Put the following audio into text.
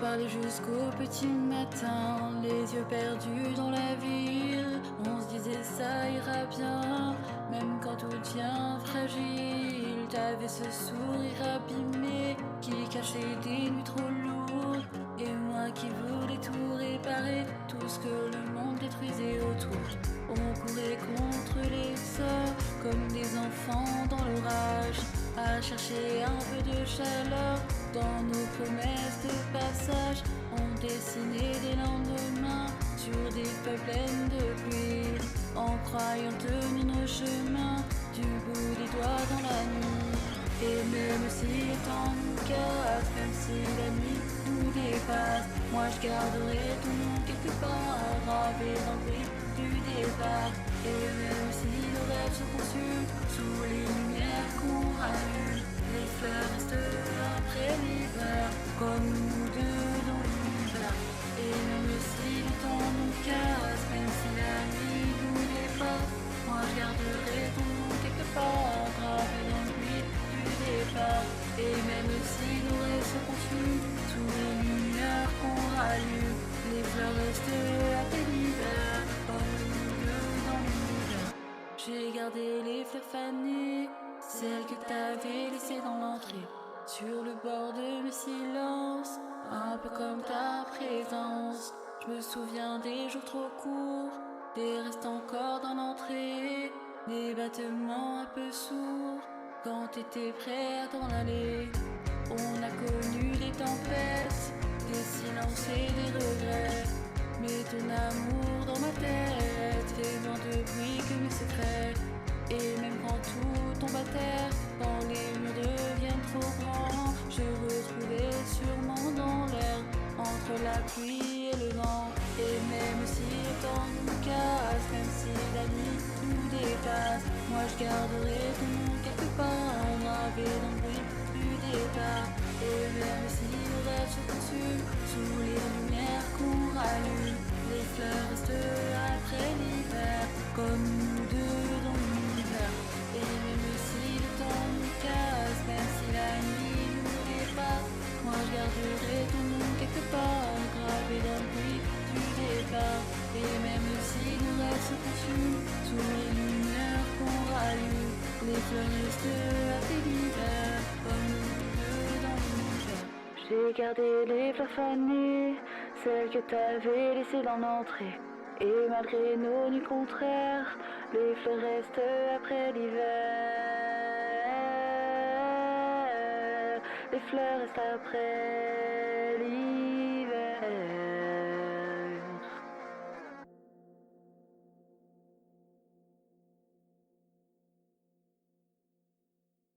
parlait jusqu'au petit matin, les yeux perdus dans la ville. On se disait ça ira bien, même quand tout devient fragile. T'avais ce sourire abîmé qui cachait des nuits trop lourdes, et moi qui voulais tout réparer, tout ce que le monde détruisait autour. On courait contre les sorts comme des enfants dans l'orage, à chercher un peu de chaleur dans nos promesses de passage. On dessinait des lendemains sur des feuilles pleines de pluie, en croyant tenir nos chemins du bout des doigts dans la nuit. Et même si le temps nous casse, même si la nuit nous dépasse, moi je garderai ton nom quelque part, gravé dans le bruit du départ. Et même si le rêve se consume sous les lumières qu'on rallume, les fleurs restent après l'hiver, comme nous deux dans l'hiver. Et même si le temps nous casse, même si la nuit nous dépasse, moi je garderai ton nom quelque part, gravé dans le bruit du départ. Et même si nos rêves se consument sous les lumières qu'on rallume, les fleurs restent après l'hiver, comme nous deux dans l'hiver. J'ai gardé les fleurs fanées, celles que t'avais laissées dans l'entrée, sur le bord de mes silences, un peu comme ta présence. Je me souviens des jours trop courts, des restes encore dans l'entrée, des battements un peu sourds quand t'étais prêt à t'en aller. On a connu des tempêtes, des silences et des regrets, mais ton amour dans ma tête fait moins de bruit que mes secrets. Et même quand tout tombe à terre, quand les murs deviennent trop grands, je retrouvais sûrement dans l'air, entre la pluie et le vent. Et même si le temps nous casse, même si la nuit nous dépasse, moi je garderai ton nom quelque part, gravé dans le bruit du départ. Et même si nos rêves se consument sous les lumières qu'on rallume, les fleurs restent après l'hiver, comme nous deux dans l'hiver. Et même si le temps nous casse, même si la nuit nous dépasse, moi je garderai ton nom quelque part, gravé dans le bruit du départ. Et même si nos rêves se consument sous les lumières qu'on rallume, les fleurs restent après l'hiver, comme nous deux dans l'hiver. J'ai gardé les fleurs fanées, celles que t'avais laissées dans l'entrée, et malgré nos nuits contraires, les fleurs restent après l'hiver. Les fleurs restent après l'hiver.